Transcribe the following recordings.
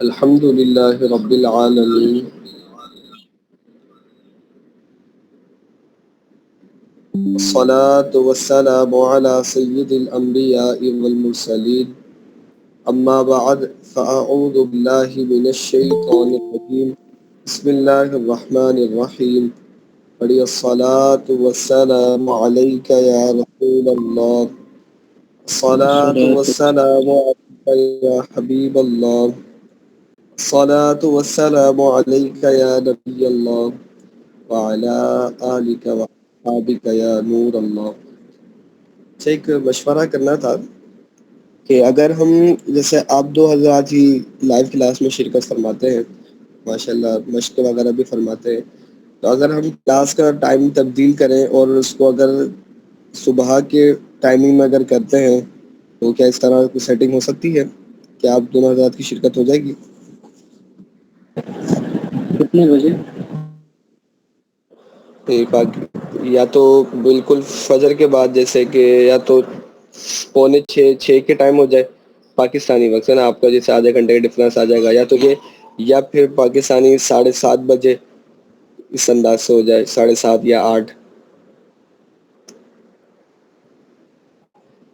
الحمد لله رب العالمين والصلاة والسلام على سيد الأنبياء والمرسلين أما بعد فأعوذ بالله من الشيطان الرجيم بسم الله الرحمن الرحيم بڑی الصلاة والسلام عليك يا رسول الله الصلاة والسلام عليك يا حبيب الله الصلاة والسلام عليك يا نبي الله وعلى آلك وصحابك يا نور اللہ. ایک مشورہ کرنا تھا کہ اگر ہم جیسے آپ دو حضرات ہی لائیو کلاس میں شرکت فرماتے ہیں ماشاءاللہ مشق وغیرہ بھی فرماتے ہیں، تو اگر ہم کلاس کا ٹائم تبدیل کریں اور اس کو اگر صبح کے ٹائمنگ میں اگر کرتے ہیں تو کیا اس طرح کوئی سیٹنگ ہو سکتی ہے؟ کیا آپ دونوں حضرات کی شرکت ہو جائے گی؟ کتنے بجے؟ یا تو بالکل فجر کے بعد، جیسے کہ یا تو 5:45 کے ٹائم ہو جائے پاکستانی وقت سے نا، آپ کا جیسے آدھے گھنٹے کا ڈفرینس آ جائے گا، یا تو یہ یا پھر پاکستانی 7:30 بجے اس انداز سے ہو جائے، 7:30 یا 8.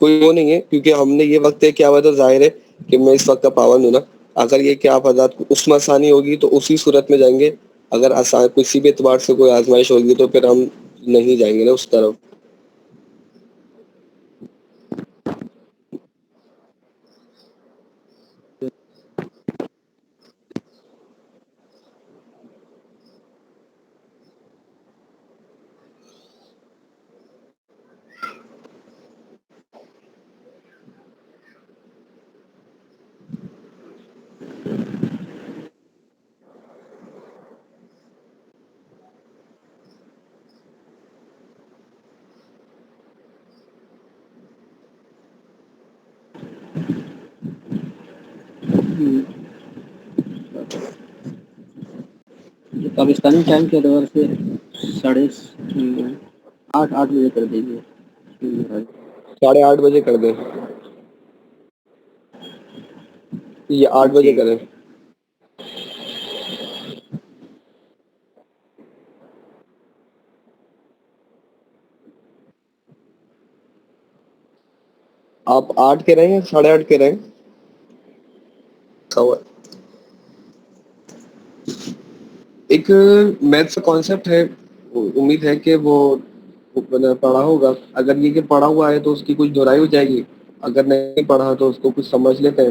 کوئی وہ نہیں ہے کیونکہ ہم نے یہ وقت طے کیا ہوا تو ظاہر ہے کہ میں اس وقت کا پابند ہوں نا. اگر یہ کہ آپ حضرات کو اس میں آسانی ہوگی تو اسی صورت میں جائیں گے، اگر کسی بھی اعتبار سے کوئی آزمائش ہوگی تو پھر ہم نہیں جائیں گے نا اس طرف. پاکستانی ٹائم کے اعتبار سے 8:30 بجے کر دیجیے. 8:30 بجے کر دیں یا 8 بجے کریں؟ آپ 8 کے رہیں یا 8:30 کے رہیں؟ ایک میتھس کا کانسیپٹ ہے، امید ہے کہ وہ پڑھا ہوگا. اگر یہ کہ پڑھا ہوا ہے تو اس کی کچھ دہرائی ہو جائے گی، اگر نہیں پڑھا تو اس کو کچھ سمجھ لیتے ہیں.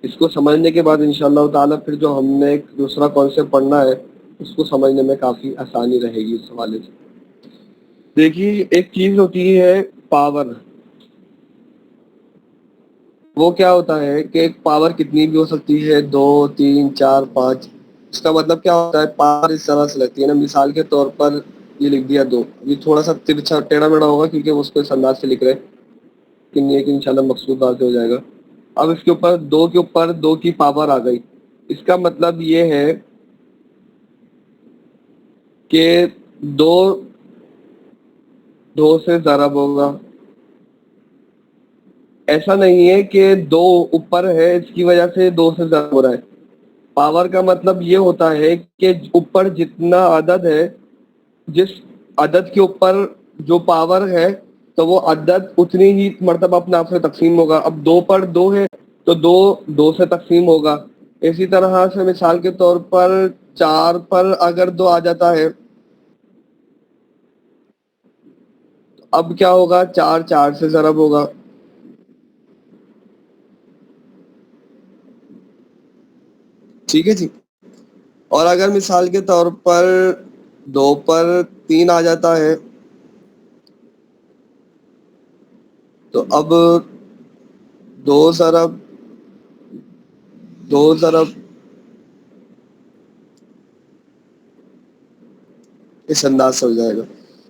اس کو سمجھنے کے بعد انشاءاللہ تعالیٰ پھر جو ہم نے ایک دوسرا کانسیپٹ پڑھنا ہے اس کو سمجھنے میں کافی آسانی رہے گی. اس حوالے سے دیکھیے، ایک چیز ہوتی ہے پاور. وہ کیا ہوتا ہے کہ ایک پاور کتنی بھی ہو سکتی ہے، 2 3 4 5. اس کا مطلب کیا ہوتا ہے؟ پاور اس طرح سے لگتی ہے نا، مثال کے طور پر یہ لکھ دیا 2، یہ تھوڑا سا ترچھا ٹیڑھا میڑھا ہوگا کیونکہ اس کو اس انداز سے لکھ رہے ہیں، لیکن یہ کہ انشاءاللہ مقصود بات ہو جائے گا. اب اس کے اوپر 2 کے اوپر 2 کی پاور آ گئی. اس کا مطلب یہ ہے کہ 2 سے ضرب ہوگا. ایسا نہیں ہے کہ 2 اوپر ہے اس کی وجہ سے 2 سے ضرب ہو رہا ہے. پاور کا مطلب یہ ہوتا ہے کہ اوپر جتنا عدد ہے، جس عدد کے اوپر جو پاور ہے تو وہ عدد اتنی ہی مرتبہ اپنے آپ سے تقسیم ہوگا. اب 2 پر 2 ہے تو 2 سے تقسیم ہوگا. اسی طرح سے مثال کے طور پر 4 پر اگر 2 آ جاتا ہے، اب کیا ہوگا؟ 4 سے ضرب ہوگا. ٹھیک ہے جی. اور اگر مثال کے طور پر 2 پر 3 آ جاتا ہے تو اب 2 ضرب اس انداز سے ہو جائے گا.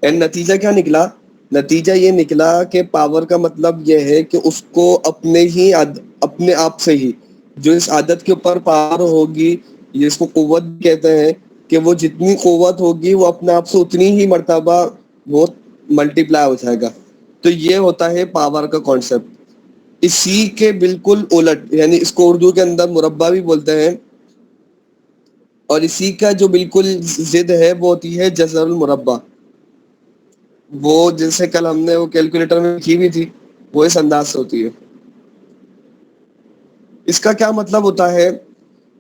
اینڈ نتیجہ کیا نکلا؟ نتیجہ یہ نکلا کہ پاور کا مطلب یہ ہے کہ اس کو اپنے آپ سے ہی جو اس عادت کے اوپر پاور ہوگی، جس کو قوت کہتے ہیں، کہ وہ جتنی قوت ہوگی وہ اپنے آپ سے اتنی ہی مرتبہ وہ ملٹی پلائی ہو جائے گا. تو یہ ہوتا ہے پاور کا کانسیپٹ. اسی کے بالکل الٹ، یعنی اس کو اردو کے اندر مربع بھی بولتے ہیں، اور اسی کا جو بالکل ضد ہے وہ ہوتی ہے جزر المربع، وہ جیسے کل ہم نے وہ کیلکولیٹر میں کی بھی تھی، وہ اس انداز سے ہوتی ہے۔ اس کا کیا مطلب ہوتا ہے؟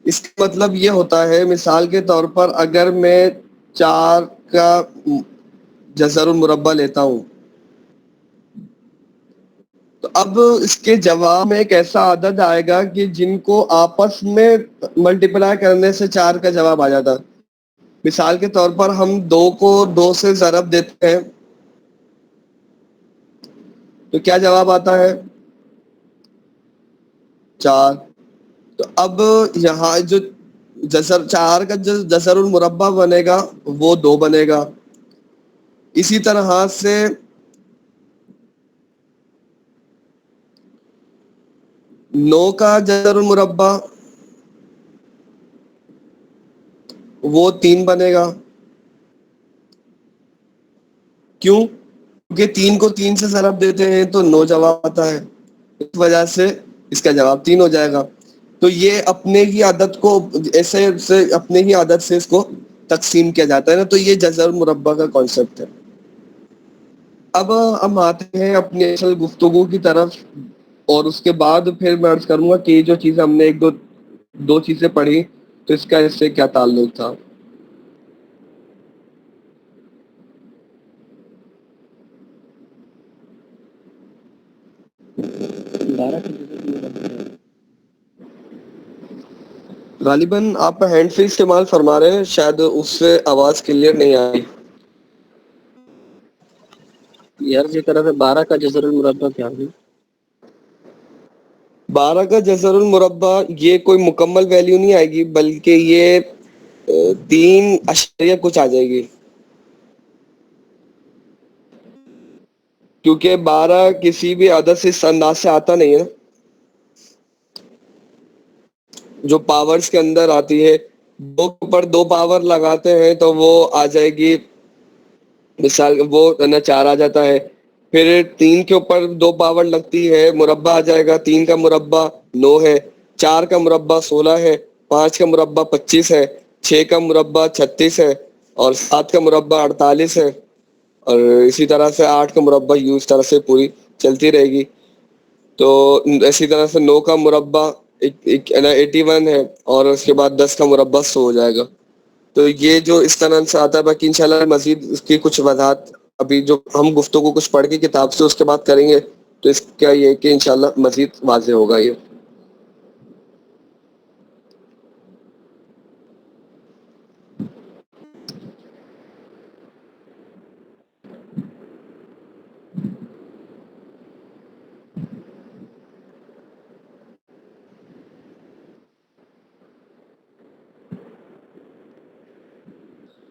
اس کا مطلب یہ ہوتا ہے، مثال کے طور پر اگر میں 4 کا جزر المربع لیتا ہوں تو اب اس کے جواب میں ایک ایسا عدد آئے گا کہ جن کو آپس میں ملٹیپلائی کرنے سے 4 کا جواب آ جاتا۔ مثال کے طور پر ہم 2 کو 2 سے ضرب دیتے ہیں تو کیا جواب آتا ہے؟ 4۔ تو اب یہاں جو 4 کا جو جزر المربع بنے گا وہ 2 بنے گا۔ اسی طرح سے 9 کا جزر المربع وہ 3 بنے گا۔ کیوں؟ کیونکہ 3 کو 3 سے ضرب دیتے ہیں تو 9 جواب آتا ہے، اس وجہ سے اس کا جواب 3 ہو جائے گا۔ تو یہ اپنے ہی عدد کو ایسے سے اپنے ہی عدد سے اس کو تقسیم کیا جاتا ہے نا، تو یہ جزر المربع کا کانسیپٹ ہے۔ اب ہم آتے ہیں اپنی اصل گفتگو کی طرف، اور اس کے بعد پھر میں عرض کروں گا کہ یہ جو چیزیں ہم نے ایک دو چیزیں پڑھی تو اس کا اس سے کیا تعلق تھا۔ غالباً آپ ہینڈ فری استعمال فرما رہے ہیں، شاید اس سے آواز کلیئر نہیں آئی۔ یار جی طرح سے 12 کا جزر المربع کیا ہے؟ 12 کا جزر المربع یہ کوئی مکمل ویلیو نہیں آئے گی، بلکہ یہ 3 اشاریہ کچھ آ جائے گی، کیونکہ 12 کسی بھی عدد سے اس انداز سے آتا نہیں ہے جو پاورز کے اندر آتی ہے۔ 2 کے اوپر 2 پاور لگاتے ہیں تو وہ آ جائے گی، مثال وہ 4 آ جاتا ہے۔ پھر 3 کے اوپر 2 پاور لگتی ہے، مربع آ جائے گا، 3 کا مربع 9 ہے، 4 کا مربع 16 ہے، 5 کا مربع 25 ہے، 6 کا مربع 36 ہے، اور 7 کا مربع 48 ہے، اور اسی طرح سے 8 کا مربع یوں اس طرح سے پوری چلتی رہے گی۔ تو اسی طرح سے 9 کا مربع 81 ہے، اور اس کے بعد 10 کا مربع 100 ہو جائے گا۔ تو یہ جو اس طرح سے آتا ہے، باقی انشاءاللہ مزید اس کی کچھ وضاحت ابھی جو ہم گفتگو کچھ پڑھ کے کتاب سے اس کے بعد کریں گے، تو اس کا یہ کہ انشاءاللہ مزید واضح ہوگا یہ۔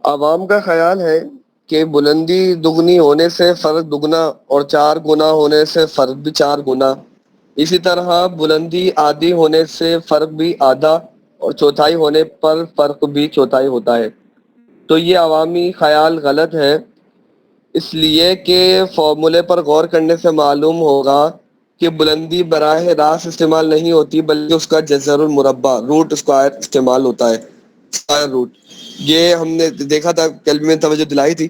عوام کا خیال ہے کہ بلندی دگنی ہونے سے فرق دگنا، اور 4 گنا ہونے سے فرق بھی 4 گنا، اسی طرح بلندی آدھی ہونے سے فرق بھی آدھا، اور چوتھائی ہونے پر فرق بھی چوتھائی ہوتا ہے۔ تو یہ عوامی خیال غلط ہے، اس لیے کہ فارمولے پر غور کرنے سے معلوم ہوگا کہ بلندی براہ راست استعمال نہیں ہوتی، بلکہ اس کا جذر المربع روٹ اسکوائر استعمال ہوتا ہے، اسکوائر روٹ۔ یہ ہم نے دیکھا تھا، کل میں توجہ دلائی تھی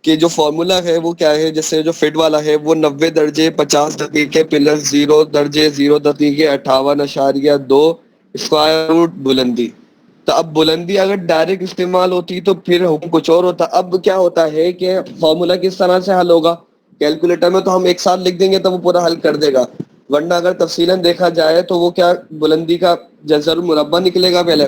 کہ جو فارمولا ہے وہ کیا ہے، جیسے جو فٹ والا ہے وہ 90 درجے 50 دقیقے پلس 0 درجے 0 دقیقے 58.2 اسکوائر روٹ بلندی۔ تو اب بلندی اگر ڈائریکٹ استعمال ہوتی تو پھر حکم کچھ اور ہوتا۔ اب کیا ہوتا ہے کہ فارمولا کس طرح سے حل ہوگا، کیلکولیٹر میں تو ہم ایک ساتھ لکھ دیں گے تو وہ پورا حل کر دے گا، ورنہ اگر تفصیلاً دیکھا جائے تو وہ کیا بلندی کا جذر المربع نکلے گا، پہلے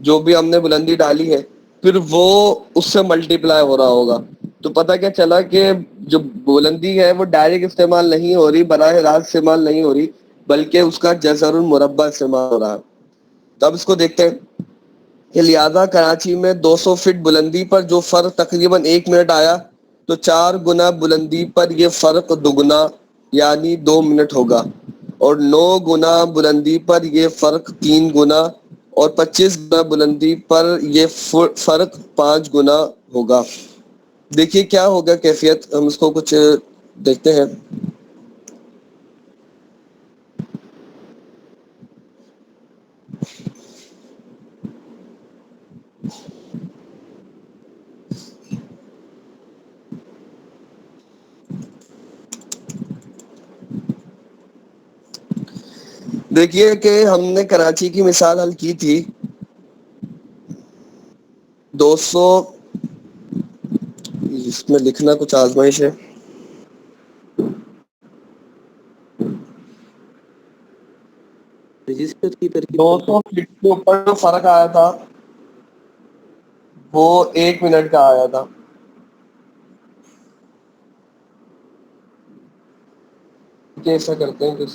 جو بھی ہم نے بلندی ڈالی ہے پھر وہ اس سے ملٹیپلائی ہو رہا ہوگا۔ تو پتہ کیا چلا کہ جو بلندی ہے وہ ڈائریکٹ استعمال نہیں ہو رہی، براہ راست استعمال نہیں ہو رہی، بلکہ اس کا جذر المربع استعمال ہو رہا ہے۔ تو اب اس کو دیکھتے ہیں کہ لہٰذا کراچی میں 200 فٹ بلندی پر جو فرق تقریباً 1 منٹ آیا تو 4 گنا بلندی پر یہ فرق دگنا یعنی 2 منٹ ہوگا، اور 9 گنا بلندی پر یہ فرق 3 گنا، اور 25 گنا بلندی پر یہ فرق 5 گنا ہوگا۔ دیکھیے کیا ہوگا کیفیت، ہم اس کو کچھ دیکھتے ہیں۔ دیکھیے کہ ہم نے کراچی کی مثال حل کی تھی 200، اس میں لکھنا کچھ آزمائش ہے، رجسٹر کی ترکیب 200 فٹ کے اوپر جو فرق آیا تھا وہ 1 منٹ کا آیا تھا. ایسا کرتے ہیں کہ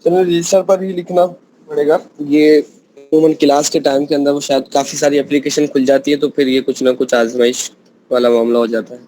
رجسٹر پر ہی لکھنا پڑے گا. یہ عموماً کلاس کے ٹائم کے اندر وہ شاید کافی ساری اپلیکیشن کھل جاتی ہے تو پھر یہ کچھ نہ کچھ آزمائش والا معاملہ ہو جاتا ہے.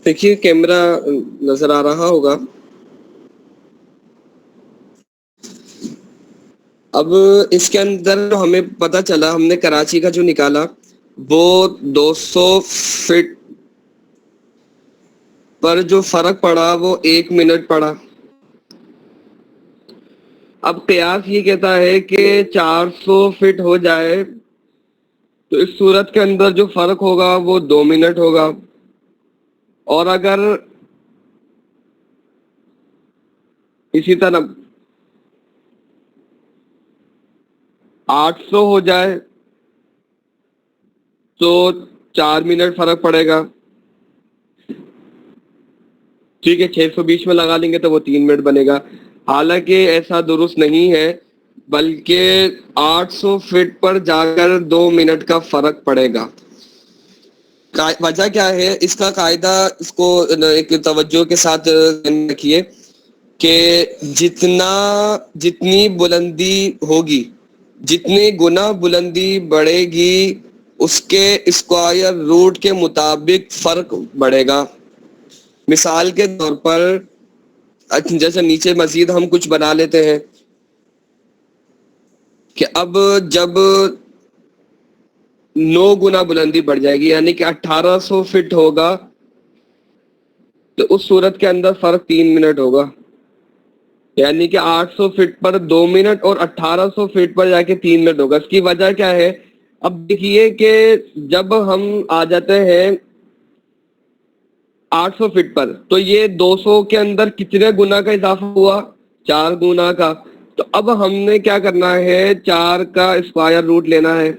دیکھیے کیمرہ نظر آ رہا ہوگا. اب اس کے اندر ہمیں پتہ چلا، ہم نے کراچی کا جو نکالا وہ 200 فٹ پر جو فرق پڑا وہ 1 منٹ پڑا. اب قیاس یہ کہتا ہے کہ 400 فٹ ہو جائے تو اس صورت کے اندر جو فرق ہوگا وہ 2 منٹ ہوگا، اور اگر اسی طرح 800 ہو جائے تو 4 منٹ فرق پڑے گا. ٹھیک ہے، 620 میں لگا لیں گے تو وہ 3 منٹ بنے گا. حالانکہ ایسا درست نہیں ہے، بلکہ 800 فٹ پر جا کر 2 منٹ کا فرق پڑے گا. وجہ کیا ہے اس کا قاعدہ، اس کو ایک توجہ کے ساتھ رکھیے کہ جتنی بلندی ہوگی، جتنی گنا بلندی بڑھے گی، اس کے اسکوائر روٹ کے مطابق فرق بڑھے گا. مثال کے طور پر جیسے نیچے مزید ہم کچھ بنا لیتے ہیں کہ اب جب 9 گنا بلندی بڑھ جائے گی یعنی کہ 1800 فٹ ہوگا تو اس صورت کے اندر فرق 3 منٹ ہوگا. یعنی کہ 800 فٹ پر 2 منٹ اور 1800 فٹ پر جا کے 3 منٹ ہوگا. اس کی وجہ کیا ہے؟ اب دیکھیے کہ جب ہم آ جاتے ہیں 800 فٹ پر. تو یہ 200 کے اندر کتنے گنا کا اضافہ ہوا؟ 4 گنا کا. تو اب ہم نے کیا کرنا ہے؟ 4 کا اسکوائر روٹ لینا ہے.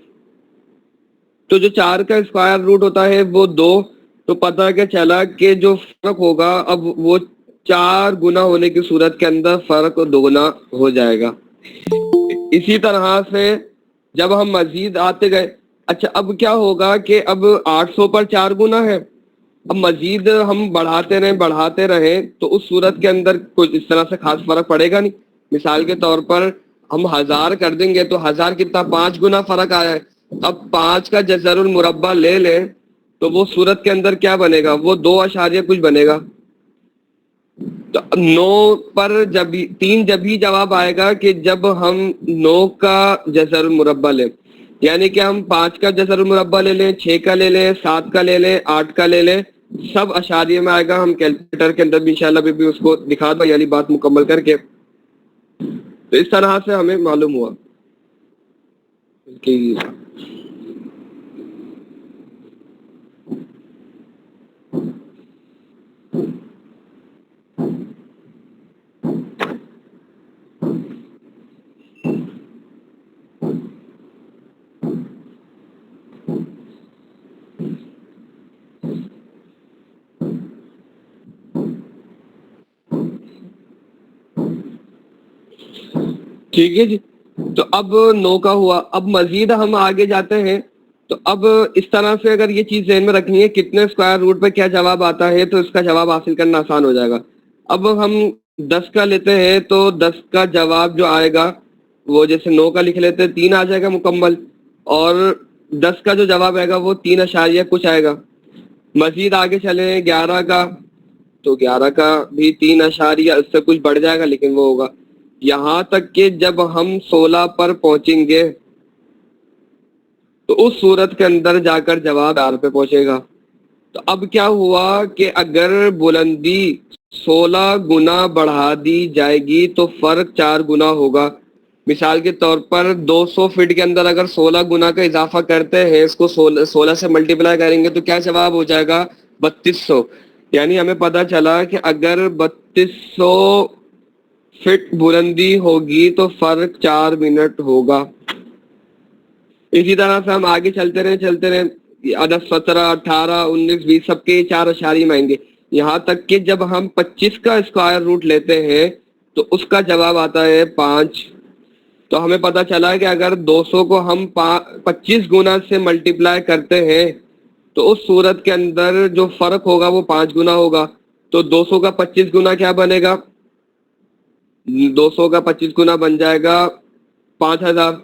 تو جو 4 کا اسکوائر روٹ ہوتا ہے وہ 2. تو پتہ کیا چلا کہ جو فرق ہوگا اب وہ 4 گنا ہونے کی صورت کے اندر فرق 2 گنا ہو جائے گا. اسی طرح سے جب ہم مزید آتے گئے، اچھا اب کیا ہوگا کہ اب 800 پر 4 گنا ہے، اب مزید ہم بڑھاتے رہیں تو اس صورت کے اندر کچھ اس طرح سے خاص فرق پڑے گا نہیں. مثال کے طور پر ہم 1000 کر دیں گے تو 1000 کتنا 5 گنا فرق آیا ہے. اب 5 کا جذر المربع لے لیں تو وہ صورت کے اندر کیا بنے گا؟ وہ 2 اشاریہ کچھ بنے گا. تو 9 پر جب 3 جب ہی جواب آئے گا کہ جب ہم 9 کا جذر المربع لیں، یعنی کہ ہم 5 کا جذر المربع لے لیں، 6 کا لے لیں، 7 کا لے لیں، 8 کا لے لیں، سب اشاریہ میں آئے گا. ہم کیلکولیٹر کے اندر بھی انشاءاللہ بھی اس کو دکھا دو یعنی بات مکمل کر کے. تو اس طرح سے ہمیں معلوم ہوا کہ ٹھیک ہے جی. تو اب 9 کا ہوا. اب مزید ہم آگے جاتے ہیں تو اب اس طرح سے اگر یہ چیز ذہن میں رکھنی ہے کتنے اسکوائر روٹ پہ کیا جواب آتا ہے تو اس کا جواب حاصل کرنا آسان ہو جائے گا. اب ہم 10 کا لیتے ہیں تو 10 کا جواب جو آئے گا وہ جیسے 9 کا لکھ لیتے ہیں 3 آ جائے گا مکمل، اور 10 کا جو جواب آئے گا وہ 3 اشاریہ کچھ آئے گا. مزید آگے چلیں 11 کا تو 11 کا بھی 3 اشاریہ اس سے کچھ بڑھ جائے گا لیکن وہ ہوگا. یہاں تک کہ جب ہم 16 پر پہنچیں گے تو اس صورت کے اندر جا کر جواب 4 پہ پہنچے گا. تو اب کیا ہوا کہ اگر بلندی 16 گنا بڑھا دی جائے گی تو فرق 4 گنا ہوگا. مثال کے طور پر 200 فٹ کے اندر اگر 16 گنا کا اضافہ کرتے ہیں، اس کو 16 سے ملٹیپلائی کریں گے تو کیا جواب ہو جائے گا؟ 3200. یعنی ہمیں پتا چلا کہ اگر 3200 فٹ بلندی ہوگی تو فرق 4 منٹ ہوگا. اسی طرح سے ہم آگے چلتے رہے 10 17 18 19 20 سب کے 4 اشاریہ میں آئیں گے، یہاں تک کہ جب ہم 25 کا اسکوائر روٹ لیتے ہیں تو اس کا جواب آتا ہے 5. تو ہمیں پتا چلا کہ اگر 200 کو ہم 25 گنا سے ملٹیپلائی کرتے ہیں تو اس صورت کے اندر جو فرق ہوگا وہ 5 گنا ہوگا. تو 200 کا 25 گنا کیا بنے گا؟ 200 کا 25 گنا بن جائے گا 5000.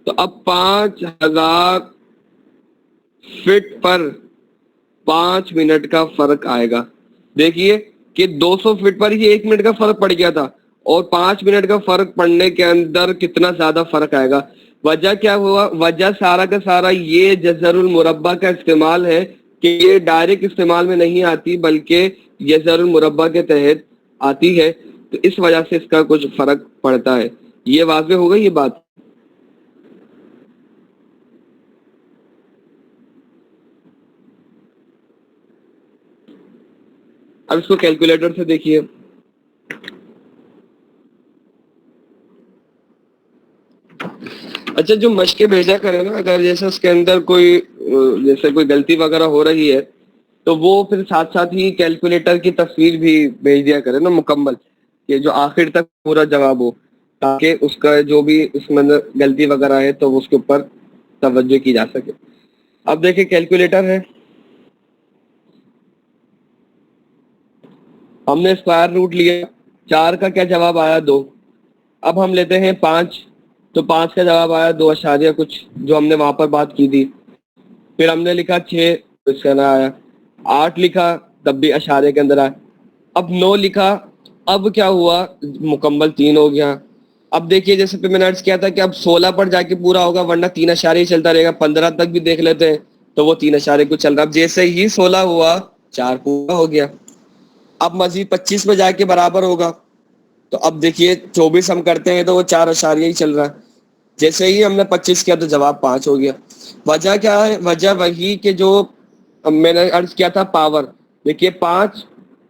تو اب 5000 فٹ پر 5 منٹ کا فرق آئے گا. دیکھیے کہ 200 فٹ پر ہی 1 منٹ کا فرق پڑ گیا تھا اور 5 منٹ کا فرق پڑنے کے اندر کتنا زیادہ فرق آئے گا. وجہ کیا ہوا؟ وجہ سارا کا سارا یہ جذر المربع کا استعمال ہے کہ یہ ڈائریکٹ استعمال میں نہیں آتی بلکہ جذر المربع کے تحت آتی ہے، تو اس وجہ سے اس کا کچھ فرق پڑتا ہے. یہ واضح ہو گئی یہ بات؟ اب اس کو کیلکولیٹر سے دیکھیے. اچھا جو مشقیں بھیجا کرے نا، اگر جیسے اس کے اندر کوئی جیسے کوئی غلطی وغیرہ ہو رہی ہے تو وہ پھر ساتھ ساتھ ہی کیلکولیٹر کی تصویر بھی بھیج دیا کرے نا مکمل، کہ جو آخر تک پورا جواب ہو، تاکہ اس کا جو بھی اس میں غلطی وغیرہ ہے تو اس کے اوپر توجہ کی جا سکے. اب دیکھیں کیلکولیٹر ہے، ہم نے اسکوائر روٹ لیا، 4 کا کیا جواب آیا؟ 2. اب ہم لیتے ہیں 5 تو 5 کا جواب آیا 2 اشاریہ کچھ جو ہم نے وہاں پر بات کی تھی. پھر ہم نے لکھا 6 تو اس کا نہ آیا. 8 لکھا تب بھی اشاریہ کے اندر آیا. اب 9 لکھا، اب کیا ہوا؟ مکمل 3 ہو گیا. اب دیکھیے جیسے پہ میں نے عرض کیا تھا کہ اب 16 پر جا کے پورا ہوگا ورنہ 3 اشاریہ چلتا رہے گا. 15 تک بھی دیکھ لیتے ہیں تو وہ 3 اشاریہ کچھ چل رہا. اب جیسے ہی 16 ہوا 4 پورا ہو گیا. اب مزید 25 پہ جا کے برابر ہوگا تو اب دیکھیے 24 ہم کرتے ہیں تو وہ 4 اشاریہ ہی چل رہا ہے. جیسے ہی ہم نے 25 کیا تو جواب 5 ہو گیا. وجہ کیا ہے؟ وجہ وہی کہ جو میں نے عرض کیا تھا پاور دیکھیے 5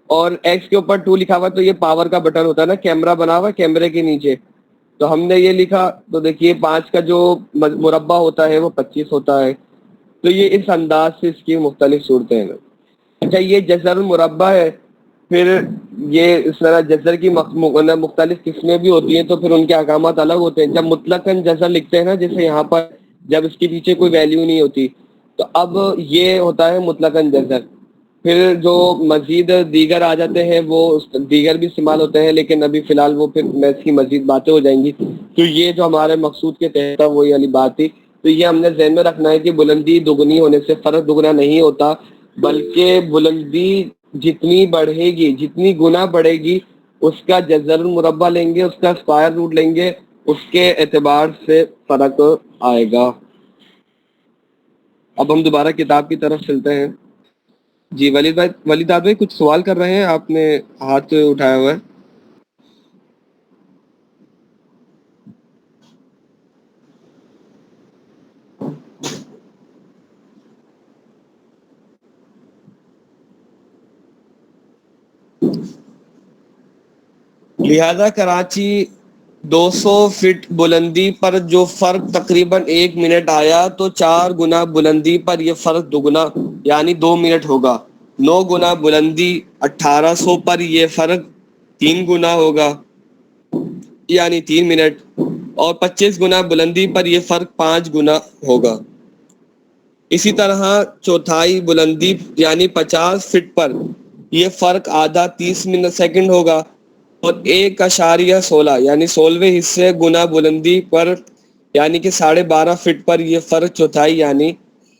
اور ایکس کے اوپر 2 لکھا ہوا تو یہ پاور کا بٹن ہوتا ہے نا، کیمرہ بنا ہوا کیمرے کے نیچے، تو ہم نے یہ لکھا تو دیکھیے 5 کا جو مربع ہوتا ہے وہ 25 ہوتا ہے. تو یہ اس انداز سے اس کی مختلف صورتیں ہیں. اچھا یہ جزر المربع ہے. پھر یہ اس طرح جزر کی مختلف قسمیں بھی ہوتی ہیں تو پھر ان کے احکامات الگ ہوتے ہیں. جب مطلقاً جزر لکھتے ہیں نا، جیسے یہاں پر جب اس کے پیچھے کوئی ویلیو نہیں ہوتی، تو اب یہ ہوتا ہے مطلقاً جزر. پھر جو مزید دیگر آ جاتے ہیں وہ دیگر بھی استعمال ہوتے ہیں، لیکن ابھی فی الحال وہ پھر میں اس کی مزید باتیں ہو جائیں گی. تو یہ جو ہمارے مقصود کے تحت وہی والی بات تھی. تو یہ ہم نے ذہن میں رکھنا ہے کہ بلندی دگنی ہونے سے فرق دگنا نہیں ہوتا، بلکہ بلندی جتنی بڑھے گی، جتنی گنا بڑھے گی، اس کا جزر المربع لیں گے، اس کا اسکوائر روٹ لیں گے، اس کے اعتبار سے فرق آئے گا. اب ہم دوبارہ کتاب کی طرف چلتے ہیں. جی ولید بھائی کچھ سوال کر رہے ہیں، آپ نے ہاتھ اٹھایا ہوا ہے. لہذا کراچی 200 فٹ بلندی پر جو فرق تقریباً 1 منٹ آیا تو 4 گنا بلندی پر یہ فرق دگنا یعنی 2 منٹ ہوگا. 9 گنا بلندی 1800 پر یہ فرق 3 گنا ہوگا یعنی 3 منٹ، اور 25 گنا بلندی پر یہ فرق 5 گنا ہوگا. اسی طرح چوتھائی بلندی یعنی 50 فٹ پر یہ فرق آدھا 30 سیکنڈ ہوگا، اور 1.16 یعنی 16ویں حصے گنا بلندی پر یعنی کہ 12.5 فٹ پر یہ فرق چوتھائی یعنی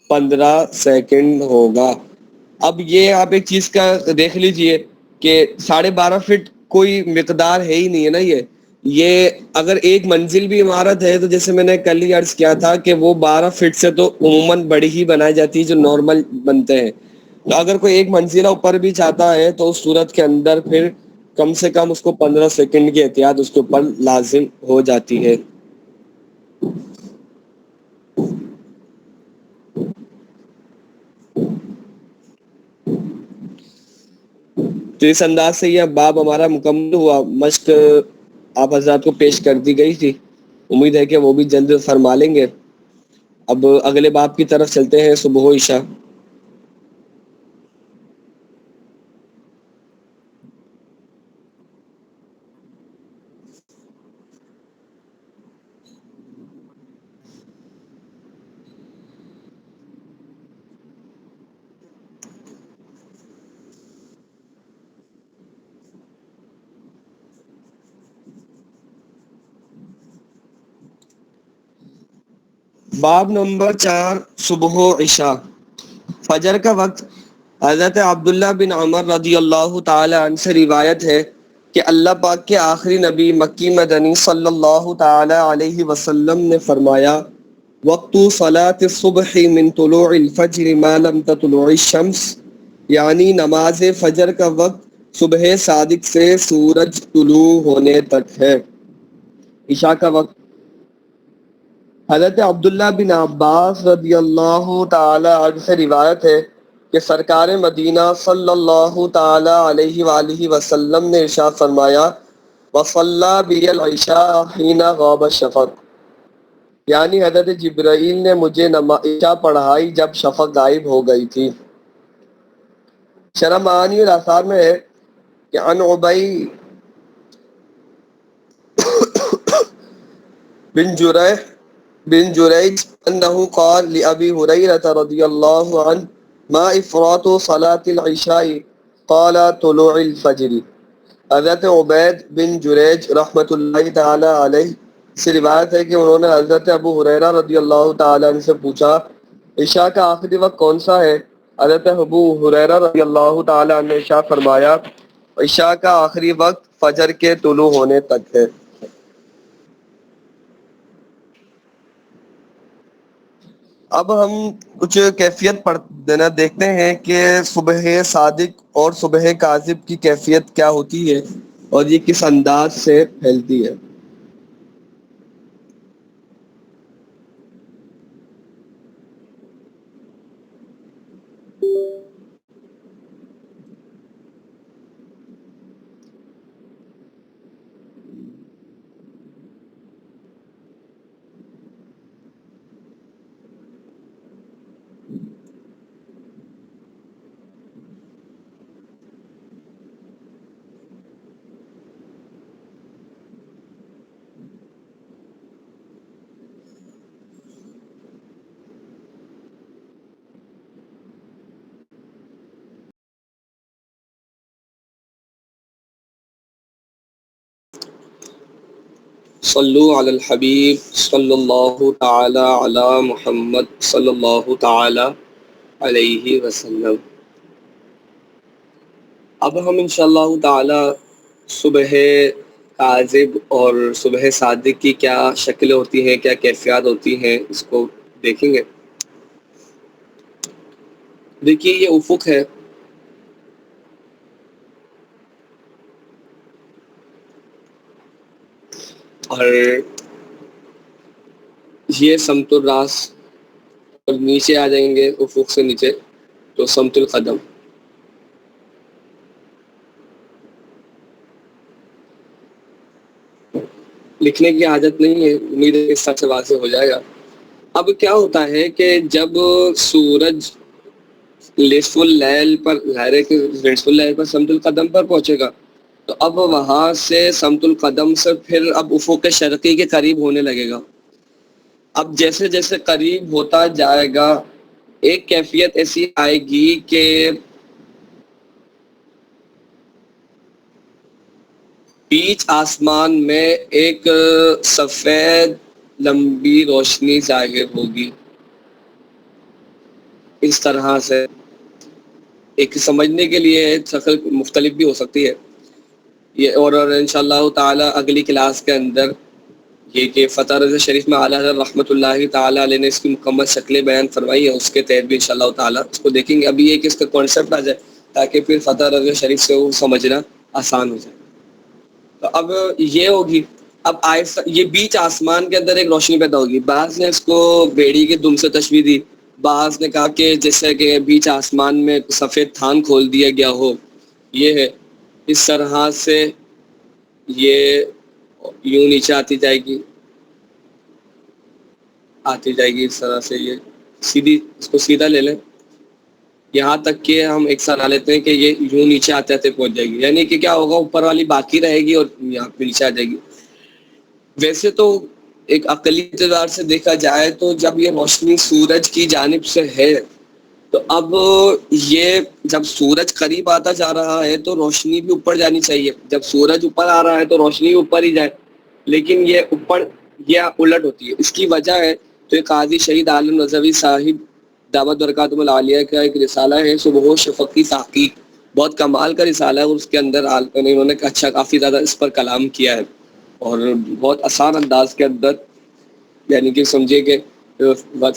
15 سیکنڈ ہوگا. اب یہ آپ ایک چیز کا دیکھ لیجئے کہ 12.5 فٹ کوئی مقدار ہے ہی نہیں ہے نا. یہ اگر ایک منزل بھی عمارت ہے تو جیسے میں نے کل ہی عرض کیا تھا کہ وہ 12 فٹ سے تو عموماً بڑی ہی بنائی جاتی ہے جو نارمل بنتے ہیں. تو اگر کوئی ایک منزلہ اوپر بھی چاہتا ہے تو اس صورت کے اندر پھر کم سے کم اس کو 15 سیکنڈ کی احتیاط اس کے اوپر لازم ہو جاتی ہے. تو اس انداز سے یہ باب ہمارا مکمل ہوا. مشق آپ حضرات کو پیش کر دی گئی تھی، امید ہے کہ وہ بھی جلد فرما لیں گے. اب اگلے باب کی طرف چلتے ہیں، صبح و عشاء. باب نمبر 4، صبح و عشاء. فجر کا وقت. حضرت عبداللہ بن عمر رضی اللہ تعالی عنہ سے روایت ہے کہ اللہ پاک کے آخری نبی مکی مدنی صلی اللہ تعالی علیہ وسلم نے فرمایا: وقت صلاۃ الصبح من طلوع الفجر ما لم تطلع الشمس، یعنی نماز فجر کا وقت صبح صادق سے سورج طلوع ہونے تک ہے. عشاء کا وقت. حضرت عبداللہ بن عباس رضی اللہ تعالی عنہ سے روایت ہے کہ سرکار مدینہ صلی اللہ تعالی علیہ وآلہ وسلم نے ارشاد فرمایا: وَصَلَّى بِيَ الْعِشَاءَ حِينَ غَابَ الشَّفَقُ، یعنی حضرت جبرائیل نے مجھے عشاء پڑھائی جب شفق غائب ہو گئی تھی. شرح معانی اور آثار میں ہے کہ عن عبی بن جریج انه قال لأبي هريرة رضي الله عنه ما افراط صلاة العشاء قال طلوع الفجر. حضرت عبید بن جریج رحمۃ اللہ تعالی علیہ سے روایت ہے کہ انہوں نے حضرت ابو ہریرہ رضی اللہ تعالی عنہ سے پوچھا عشاء کا آخری وقت کون سا ہے؟ حضرت ابو ہریرہ رضی اللہ تعالی عنہ نے ارشاد فرمایا: عشاء کا آخری وقت فجر کے طلوع ہونے تک ہے. اب ہم کچھ کیفیت دیکھتے ہیں کہ صبح صادق اور صبح کاذب کی کیفیت کیا ہوتی ہے اور یہ کس انداز سے پھیلتی ہے. صلو علی الحبیب صلی اللہ تعالی علی محمد صلی اللہ تعالی علیہ وسلم۔ اب ہم انشاءاللہ تعالی صبح کاذب اور صبح صادق کی کیا شکلیں ہوتی ہیں، کیا کیفیات ہوتی ہیں، اس کو دیکھیں گے۔ دیکھیے یہ افق ہے، اور یہ سمت الراس، اور نیچے آ جائیں گے افق سے نیچے تو سمت القدم۔ لکھنے کی عادت نہیں ہے، امید ہے اس سب سے واضح ہو جائے گا۔ اب کیا ہوتا ہے کہ جب سورج نصف اللیل پر، ظاہر ہے کہ نصف اللیل پر سمت القدم پر پہنچے گا، تو اب وہاں سے سمت القدم سے پھر اب افق شرقی کے قریب ہونے لگے گا۔ اب جیسے جیسے قریب ہوتا جائے گا ایک کیفیت ایسی آئے گی کہ بیچ آسمان میں ایک سفید لمبی روشنی ظاہر ہوگی، اس طرح سے۔ ایک سمجھنے کے لیے شکل مختلف بھی ہو سکتی ہے یہ، اور انشاءاللہ تعالی اگلی کلاس کے اندر یہ کہ فتح رضا شریف میں اعلیٰ حضرت رحمۃ اللہ تعالی علیہ نے اس کی مکمل شکلیں بیان فرمائی ہے، اس کے تحت بھی انشاءاللہ تعالی اس کو دیکھیں گے۔ ابھی یہ کہ اس کا کانسیپٹ آ جائے تاکہ پھر فتح رضا شریف سے وہ سمجھنا آسان ہو جائے۔ تو اب یہ ہوگی، اب یہ بیچ آسمان کے اندر ایک روشنی پیدا ہوگی۔ بعض نے اس کو بیڑی کے دم سے تشبیہ دی، بعض نے کہا کہ جیسے کہ بیچ آسمان میں سفید تھان کھول دیا گیا ہو، یہ ہے۔ اس طرح سے یہ یوں نیچے آتی جائے گی، اس طرح سے یہ سیدھی، اس کو سیدھا لے لیں یہاں تک کہ ہم ایک ساتھ آ لیتے ہیں کہ یہ یوں نیچے آتے آتے پہنچ جائے گی، یعنی کہ کیا ہوگا، اوپر والی باقی رہے گی اور یہاں پہ نیچے آ جائے گی۔ ویسے تو ایک عقلی اعتبار سے دیکھا جائے تو جب یہ روشنی سورج کی جانب سے ہے تو اب یہ جب سورج قریب آتا جا رہا ہے تو روشنی بھی اوپر جانی چاہیے، جب سورج اوپر آ رہا ہے تو روشنی اوپر ہی جائے، لیکن یہ اوپر یہ الٹ ہوتی ہے۔ اس کی وجہ ہے تو ایک قاضی شہید عالم رضوی صاحب دعوت برکاتہم العالیہ کا ایک رسالہ ہے صبح و شفق کی تحقیق، بہت کمال کا رسالہ ہے، اور اس کے اندر انہوں نے اچھا کافی زیادہ اس پر کلام کیا ہے، اور بہت آسان انداز کے اندر، یعنی کہ سمجھے کہ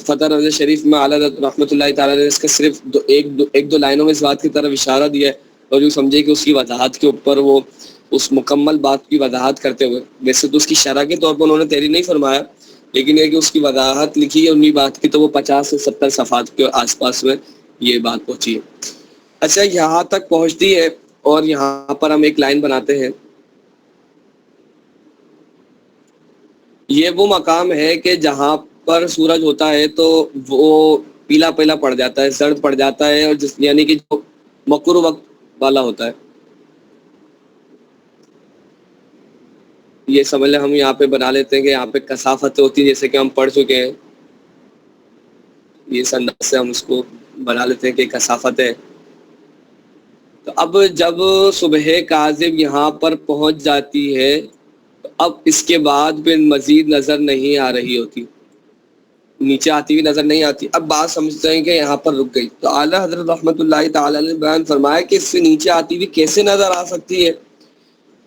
فتح رضا شریف میں اعلیٰ رحمۃ اللہ تعالیٰ نے اس کا صرف ایک دو لائنوں میں اس بات کی طرف اشارہ دیا ہے، اور جو سمجھے کہ اس کی وضاحت کے اوپر وہ اس مکمل بات کی وضاحت کرتے ہوئے، ویسے تو اس کی شرح کے طور پر انہوں نے تحریر نہیں فرمایا، لیکن یہ کہ اس کی وضاحت لکھی ہے انہی بات کی، تو وہ 50 سے 70 صفحات کے آس پاس میں یہ بات پہنچی ہے۔ اچھا، یہاں تک پہنچتی ہے اور یہاں پر ہم ایک لائن بناتے ہیں۔ یہ وہ مقام ہے کہ جہاں پر سورج ہوتا ہے تو وہ پیلا پیلا پڑ جاتا ہے، زرد پڑ جاتا ہے، اور یعنی کہ جو مکرو وقت والا ہوتا ہے، یہ سمجھ لیں ہم یہاں پہ بنا لیتے ہیں کہ یہاں پہ کثافت ہوتی ہے، جیسے کہ ہم پڑھ چکے ہیں، یہ انداز سے ہم اس کو بنا لیتے ہیں کہ کثافت ہے۔ تو اب جب صبح کاذب یہاں پر پہنچ جاتی ہے تو اب اس کے بعد پھر مزید نظر نہیں آ رہی ہوتی، نیچے آتی ہوئی نظر نہیں آتی۔ اب بات سمجھتے ہیں کہ یہاں پر رک گئی، تو اعلیٰ حضرت رحمۃ اللہ تعالی نے بیان فرمایا کہ اس سے نیچے آتی ہوئی کیسے نظر آ سکتی ہے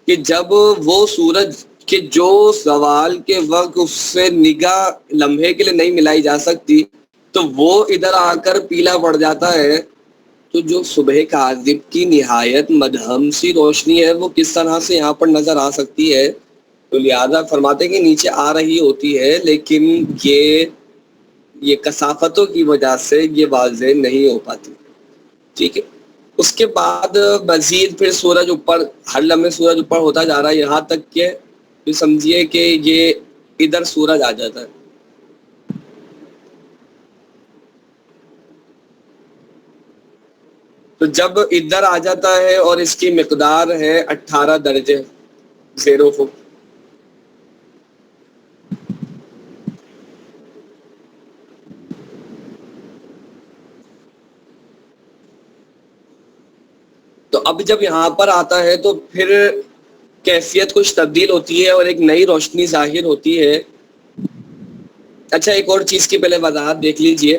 کہ جب وہ سورج کے جو زوال کے وقت اس سے نگاہ لمحے کے لیے نہیں ملائی جا سکتی تو وہ ادھر آ کر پیلا پڑ جاتا ہے، تو جو صبح کاذب کی نہایت مدھم سی روشنی ہے وہ کس طرح سے یہاں پر نظر آ سکتی ہے؟ تو لہذا فرماتے ہیں کہ نیچے آ رہی ہوتی ہے، لیکن یہ کثافتوں کی وجہ سے یہ واضح نہیں ہو پاتی، ٹھیک ہے۔ اس کے بعد مزید پھر سورج اوپر، ہر لمحے سورج اوپر ہوتا جا رہا ہے، یہاں تک کہ پھر سمجھیے کہ یہ ادھر سورج آ جاتا ہے۔ تو جب ادھر آ جاتا ہے اور اس کی مقدار ہے 18 درجے زیر افق، تو اب جب یہاں پر آتا ہے تو پھر کیفیت کچھ تبدیل ہوتی ہے اور ایک نئی روشنی ظاہر ہوتی ہے. اچھا ایک اور چیز کی پہلے وضاحت دیکھ لیجئے.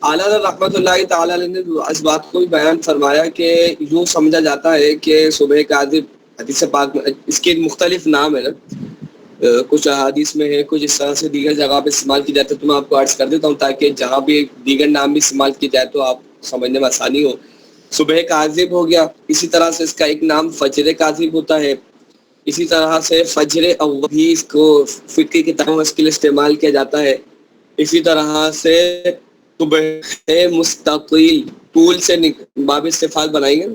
اعلیٰ حضرت رحمۃ اللہ تعالی علیہ نے اس بات کو بھی بیان فرمایا کہ یوں سمجھا جاتا ہے کہ صبح کاذب حدیث پاک میں اس کے مختلف نام ہے نا, کچھ احادیث میں ہے, کچھ اس طرح سے دیگر جگہ پہ استعمال کی جاتی ہے. تو میں آپ کو عرض کر دیتا ہوں تاکہ جہاں بھی دیگر نام بھی استعمال کی جائے تو آپ سمجھنے میں آسانی ہو. صبح کاذب ہو گیا, اسی طرح سے اس کا ایک نام فجر کاذب ہوتا ہے, اسی طرح سے فجر اول بھی اس کو فقہ کی کتابوں میں اس کے لیے استعمال کیا جاتا ہے. اسی طرح سے صبح مستقیل طول سے باب استفعال بنائیں گے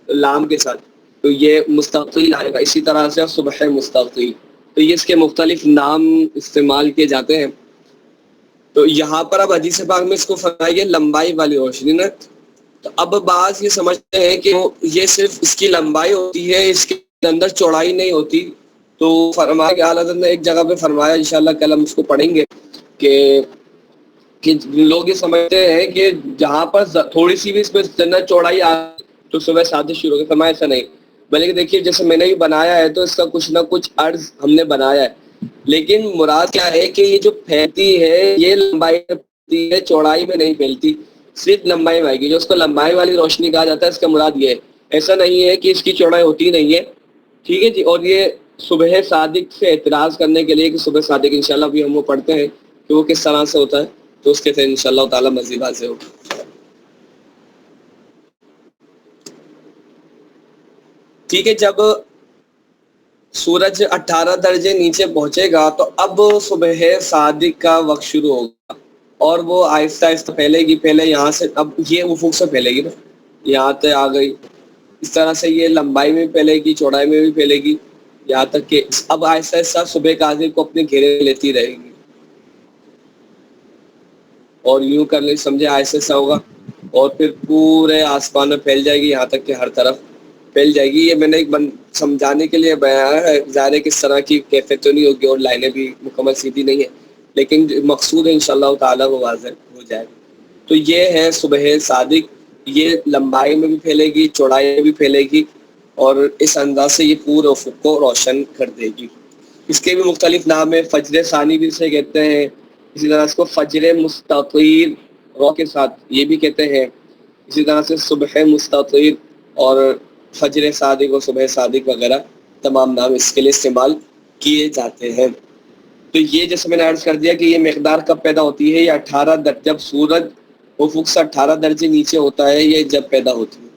لام کے ساتھ تو یہ مستقیل آئے گا. اسی طرح سے صبح مستقیل, تو یہ اس کے مختلف نام استعمال کیے جاتے ہیں. تو یہاں پر اب حدیث پاک میں اس کو فرمایا گیا لمبائی والی روشنی نا. تو اب بعض یہ سمجھتے ہیں کہ یہ صرف اس کی لمبائی ہوتی ہے, اس کے اندر چوڑائی نہیں ہوتی. تو فرمایا کہ اعلیٰ حضرت نے ایک جگہ پہ فرمایا, انشاءاللہ کل ہم اس کو پڑھیں گے, کہ لوگ یہ سمجھتے ہیں کہ جہاں پر تھوڑی سی بھی اس میں جنت چوڑائی آ تو صبح سازش شروع ہو گئی. فرمایا ایسا نہیں, بلکہ دیکھیے جیسے میں نے بھی بنایا ہے تو اس کا کچھ نہ کچھ عرض ہم نے بنایا ہے, لیکن مراد کیا ہے کہ یہ جو پھیلتی ہے یہ لمبائی میں پھیلتی ہے, چوڑائی میں نہیں پھیلتی, صرف لمبائی میں آئے گی. جو اس کو لمبائی والی روشنی کہا جاتا ہے اس کا مراد یہ ہے. ایسا نہیں ہے کہ اس کی چوڑائی ہوتی نہیں ہے, ٹھیک ہے جی. اور یہ صبح صادق سے اعتراض کرنے کے لیے کہ صبح صادق انشاءاللہ بھی ہم وہ پڑھتے ہیں کہ وہ کس طرح سے ہوتا ہے, تو اس کے تھے انشاءاللہ تعالی مزید واضح ہو. ٹھیک ہے, جب سورج 18 درجے نیچے پہنچے گا تو اب صبح صادق کا وقت شروع ہوگا, اور وہ آہستہ آہستہ پھیلے گی. پہلے یہاں سے, اب یہ افق سے پھیلے گی نا, یہاں تک آ گئی. اس طرح سے یہ لمبائی میں پھیلے گی, چوڑائی میں بھی پھیلے گی, یہاں تک کہ اب آہستہ آہستہ صبح کاذب کو اپنے گھیرے میں لیتی رہے گی. اور یوں کر لیں سمجھے آہستہ آہستہ ہوگا, اور پھر پورے آسمان میں پھیل جائے گی, یہاں تک کہ ہر طرف پھیل جائے گی. یہ میں نے ایک سمجھانے کے لیے بیان ہے, ظاہر ہے کس طرح کی کیفیت تو نہیں ہوگی اور لائنیں بھی مکمل سیدھی نہیں ہے, لیکن مقصود ہے انشاءاللہ تعالی وہ واضح ہو جائے گا. تو یہ ہے صبح صادق, یہ لمبائی میں بھی پھیلے گی, چوڑائی میں بھی پھیلے گی, اور اس انداز سے یہ پورے افق کو روشن کر دے گی. اس کے بھی مختلف نام ہیں, فجر ثانی بھی اسے کہتے ہیں, اسی طرح اس کو فجر مستقیر رو کے ساتھ یہ بھی کہتے ہیں, اسی طرح سے صبح مستقیر اور فجر صادق اور صبح صادق وغیرہ تمام نام اس کے لیے استعمال کیے جاتے ہیں. تو یہ جیسے میں نے عرض کر دیا کہ یہ مقدار کب پیدا ہوتی ہے, یہ 18 جب سورج افق سے 18 درجے نیچے ہوتا ہے, یہ جب پیدا ہوتی ہے.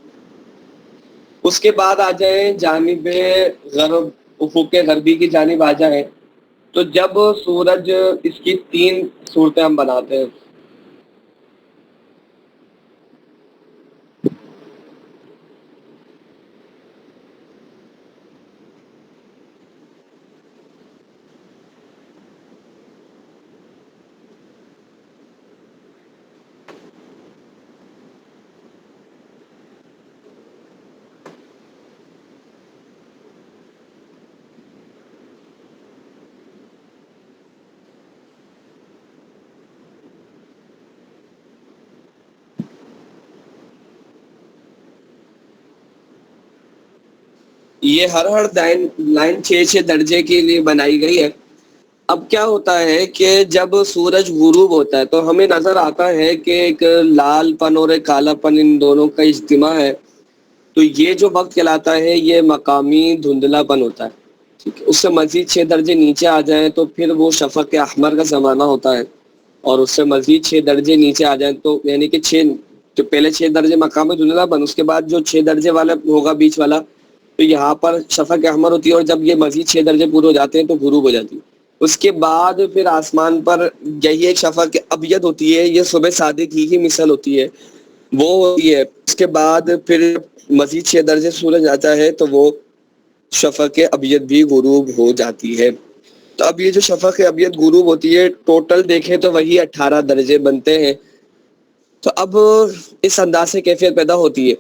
اس کے بعد آ جائیں جانب غرب, افق غربی کی جانب آ جائیں, تو جب سورج, اس کی 3 صورتیں ہم بناتے ہیں. یہ ہر لائن 6 درجے کے لیے بنائی گئی ہے. اب کیا ہوتا ہے کہ جب سورج غروب ہوتا ہے تو ہمیں نظر آتا ہے کہ ایک لال پن اور ایک کالا پن ان دونوں کا اجتماع ہے, تو یہ جو وقت کہلاتا ہے یہ مقامی دھندلا پن ہوتا ہے. ٹھیک ہے, اس سے مزید 6 درجے نیچے آ جائیں تو پھر وہ شفق احمر کا زمانہ ہوتا ہے, اور اس سے مزید 6 درجے نیچے آ جائیں تو یعنی کہ 6 جو پہلے 6 درجے مقامی دھندلا پن, اس کے بعد جو 6 درجے والا ہوگا بیچ والا, تو یہاں پر شفق احمر ہوتی ہے, اور جب یہ مزید 6 درجے پورے ہو جاتے ہیں تو غروب ہو جاتی ہے. اس کے بعد پھر آسمان پر یہی ایک شفق ابیض ہوتی ہے, یہ صبح صادق ہی مثل ہوتی ہے, وہ ہوتی ہے. اس کے بعد پھر مزید 6 درجے سورج آتا ہے تو وہ شفق ابیض بھی غروب ہو جاتی ہے. تو اب یہ جو شفق ابیض غروب ہوتی ہے ٹوٹل دیکھیں تو وہی 18 درجے بنتے ہیں. تو اب اس انداز سے کیفیت پیدا ہوتی ہے,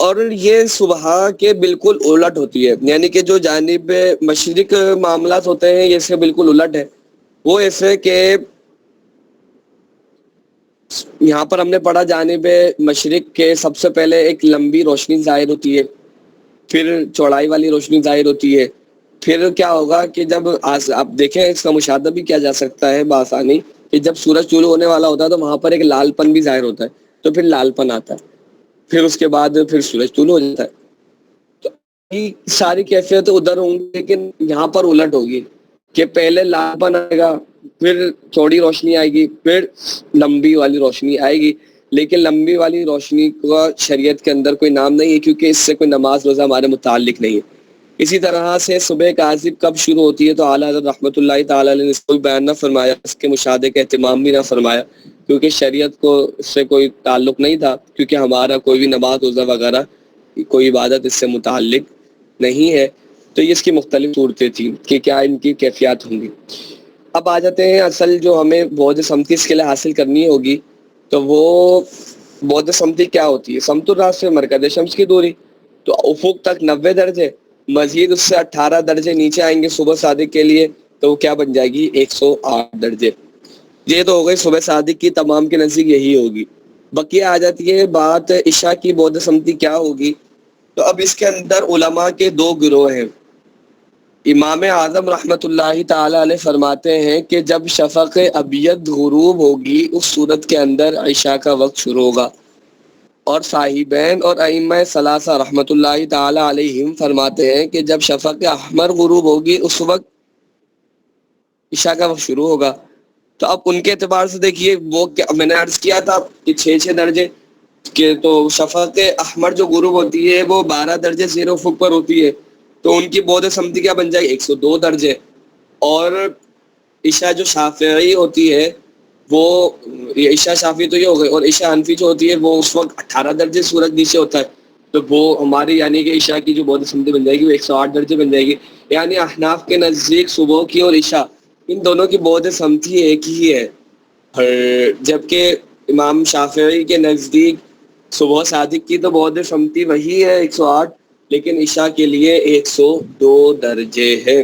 اور یہ صبح کے بالکل الٹ ہوتی ہے, یعنی کہ جو جانب مشرق معاملات ہوتے ہیں یہ اس سے بالکل الٹ ہے. وہ ایسے کہ یہاں پر ہم نے پڑھا جانب مشرق کے سب سے پہلے ایک لمبی روشنی ظاہر ہوتی ہے, پھر چوڑائی والی روشنی ظاہر ہوتی ہے. پھر کیا ہوگا کہ جب آپ دیکھیں اس کا مشاہدہ بھی کیا جا سکتا ہے بآسانی کہ جب سورج طلوع ہونے والا ہوتا ہے تو وہاں پر ایک لال پن بھی ظاہر ہوتا ہے, تو پھر لال پن آتا ہے, پھر اس کے بعد پھر سورج طلوع ہو جاتا ہے. تو یہ ساری کیفیت ادھر ہوں گی, لیکن یہاں پر الٹ ہوگی کہ پہلے لال پن آئے گا, پھر چوڑی روشنی آئے گی, پھر لمبی والی روشنی آئے گی. لیکن لمبی والی روشنی کا شریعت کے اندر کوئی نام نہیں ہے, کیونکہ اس سے کوئی نماز روزہ ہمارے متعلق نہیں ہے. اسی طرح سے صبح کاذب کب شروع ہوتی ہے, تو اعلیٰ حضرت رحمۃ اللہ تعالی علیہ نے اس کو بیان نہ فرمایا, اس کے مشاہدے کا اہتمام بھی نہ فرمایا, کیونکہ شریعت کو اس سے کوئی تعلق نہیں تھا, کیونکہ ہمارا کوئی بھی نماز روزہ وغیرہ کوئی عبادت اس سے متعلق نہیں ہے. تو یہ اس کی مختلف صورتیں تھیں کہ کیا ان کی کیفیات ہوں گی. اب آ جاتے ہیں اصل جو ہمیں بودھ سمتی اس کے لیے حاصل کرنی ہوگی, تو وہ بودھ سمتی کیا ہوتی ہے. سمت الراس سے مرکز شمس کی دوری, تو افق تک 90 درجے, مزید اس سے 18 درجے نیچے آئیں گے صبح صادق کے لیے, تو وہ کیا بن جائے گی 108 درجے. یہ تو ہو گئی صبح صادق کی, تمام کے نزدیک یہی ہوگی. بقیہ آ جاتی ہے بات عشاء کی بودھ سمتی کیا ہوگی. تو اب اس کے اندر علماء کے دو گروہ ہیں. امام اعظم رحمۃ اللہ تعالی علیہ فرماتے ہیں کہ جب شفق ابیض غروب ہوگی اس صورت کے اندر عشاء کا وقت شروع ہوگا. اور صاحبین اور ائمہ ثلاثہ رحمۃ اللہ تعالی علیہم فرماتے ہیں کہ جب شفق احمر غروب ہوگی اس وقت عشاء کا وقت شروع ہوگا. تو اب ان کے اعتبار سے دیکھیے, وہ میں نے عرض کیا تھا کہ 6 درجے کہ تو شفق احمر جو غروب ہوتی ہے وہ 12 درجے زیر افق پر ہوتی ہے, تو ان کی بودھ سمتی کیا بن جائے گی 102 درجے. اور عشاء جو شافعی ہوتی ہے وہ عشاء شافعی تو یہ ہو گئی, اور عشاء حنفی جو ہوتی ہے وہ اس وقت 18 درجے سورج نیچے ہوتا ہے, تو وہ ہماری یعنی کہ عشاء کی جو بودھ سمتی بن جائے گی وہ 108 درجے بن جائے گی. یعنی احناف کے نزدیک صبح کی اور عشاء ان دونوں کی بودھ سمتی ایک ہی ہے, جبکہ امام شافعی کے نزدیک صبح صادق کی تو بودھ سمتی وہی ہے 108, لیکن عشاء کے لیے 102 درجے ہے.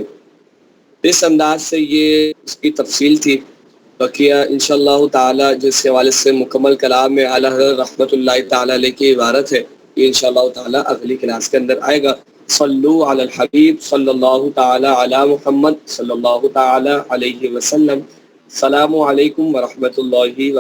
اس انداز سے یہ اس کی تفصیل تھی. بقیہ انشاءاللہ تعالی جس حوالے سے مکمل کلام میں اعلیٰ حضرت رحمۃ اللہ تعالی علیہ کی عبارت ہے, یہ انشاءاللہ تعالی اگلی کلاس کے اندر آئے گا. صلو علی الحبیب صلی اللہ تعالی علی محمد صلی اللہ تعالی علیہ وسلم. السلام علیکم ورحمۃ اللہ وبرکاتہ.